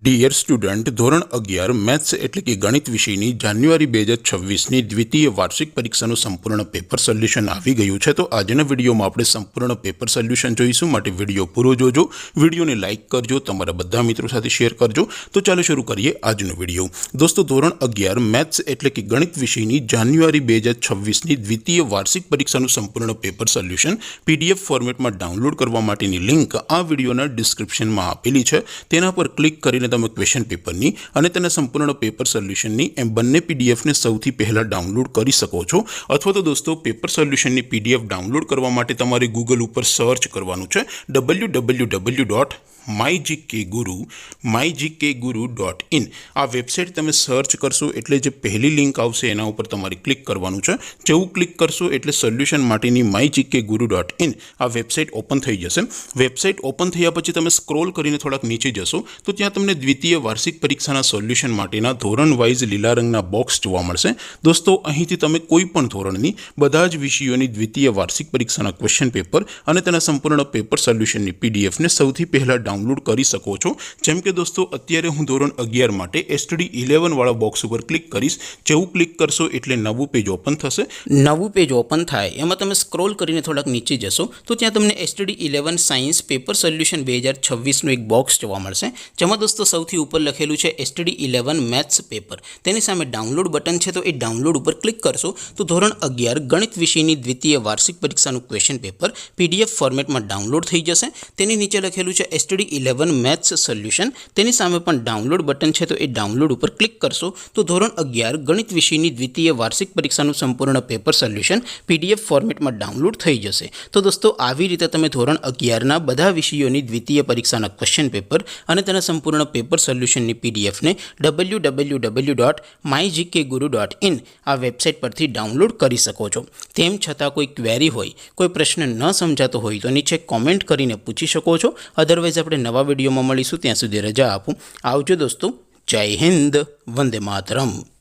Dear student, ધોરણ 11 maths એટલે કે ગણિત વિષયની જાન્યુઆરી 2026ની દ્વિતીય વાર્ષિક પરીક્ષાનું સંપૂર્ણ પેપર સોલ્યુશન આવી ગયું છે। તો આજના વિડીયોમાં આપણે સંપૂર્ણ પેપર સોલ્યુશન જોઈશું, માટે વિડીયો પૂરો જોજો, વિડીયોને લાઇક કરજો, તમારા બધા મિત્રો સાથે શેર કરજો। તો ચાલો શરૂ કરીએ આજનો વિડીયો। દોસ્તો, ધોરણ 11 મેથ્સ એટલે કે ગણિત વિષયની જાન્યુઆરી 2026ની દ્વિતીય વાર્ષિક પરીક્ષાનું સંપૂર્ણ પેપર સોલ્યુશન PDF ફોર્મેટમાં ડાઉનલોડ કરવા માટેની લિંક આ વિડીયોના ડિસ્ક્રિપ્શનમાં આપેલી છે। તેના પર ક્લિક કરીને તમે ક્વેશ્ચન પેપરની અને તેના સંપૂર્ણ પેપર સોલ્યુશનની એમ બંને પીડીએફને સૌથી પહેલાં ડાઉનલોડ કરી શકો છો। અથવા તો દોસ્તો, પેપર સોલ્યુશનની PDF ડાઉનલોડ કરવા માટે તમારે ગૂગલ ઉપર સર્ચ કરવાનું છે www.mygkguru.in। આ વેબસાઇટ તમે સર્ચ કરશો એટલે જે પહેલી લિંક આવશે એના ઉપર તમારે ક્લિક કરવાનું છે। જેવું ક્લિક કરશો એટલે સોલ્યુશન માટેની mygkguru.in આ વેબસાઇટ ઓપન થઈ જશે। વેબસાઇટ ઓપન થયા પછી તમે સ્ક્રોલ કરીને થોડાક નીચે જશો તો ત્યાં તમને દ્વિતીય વાર્ષિક પરીક્ષાના સોલ્યુશન માટેના ધોરણ વાઇઝ લીલા રંગના બોક્સ જોવા મળશે। દોસ્તો, અહીંથી તમે કોઈ પણ ધોરણની બધા જ વિષયોની દ્વિતીય વાર્ષિક પરીક્ષાના ક્વેશ્ચન પેપર અને તેના સંપૂર્ણ પેપર સોલ્યુશનની પીડીએફને સૌથી પહેલાં ડાઉનલોડ કરી શકો છો। જેમ કે દોસ્તો, અત્યારે હું ધોરણ 11 માટે STD 11 વાળા બોક્સ ઉપર ક્લિક કરીશ। જેવું ક્લિક કરશો એટલે નવું પેજ ઓપન થશે। નવું પેજ ઓપન થાય એમાં તમે સ્ક્રોલ કરીને થોડાક નીચે જશો તો ત્યાં તમને STD 11 સાયન્સ પેપર સોલ્યુશન 2026નું એક બોક્સ જોવા મળશે, જેમાં દોસ્તો સૌથી ઉપર લખેલું છે STD 11 મેથ્સ પેપર। તેની સામે ડાઉનલોડ બટન છે, તો એ ડાઉનલોડ ઉપર ક્લિક કરશો તો ધોરણ 11 ગણિત વિષયની દ્વિતીય વાર્ષિક પરીક્ષાનું ક્વેશ્ચન પેપર PDF ફોર્મેટમાં ડાઉનલોડ થઈ જશે। તેની નીચે લખેલું છે STD 11 મેથ્સ સોલ્યુશન, તેની સામે પણ ડાઉનલોડ બટન છે, તો એ ડાઉનલોડ ઉપર ક્લિક કરશો તો ધોરણ 11 ગણિત વિષયની દ્વિતીય વાર્ષિક પરીક્ષાનું સંપૂર્ણ પેપર સોલ્યુશન PDF ફોર્મેટમાં ડાઉનલોડ થઈ જશે। તો દોસ્તો, આવી રીતે તમે ધોરણ 11ના બધા વિષયોની દ્વિતીય પરીક્ષાના ક્વેશ્ચન પેપર અને તેના સંપૂર્ણ પેપર સોલ્યુશનની પીડીએફને www.mygkguru.in આ વેબસાઇટ પરથી ડાઉનલોડ કરી શકો છો। તેમ છતાં કોઈ ક્વેરી હોય, કોઈ પ્રશ્ન ન સમજાતો હોય તો નીચે કોમેન્ટ કરીને પૂછી શકો છો। અધરવાઇઝ આપણે નવા વિડીયોમાં મળીશું, ત્યાં સુધી રજા આપું। આવજો દોસ્તો, જય હિન્દ, વંદે માતરમ।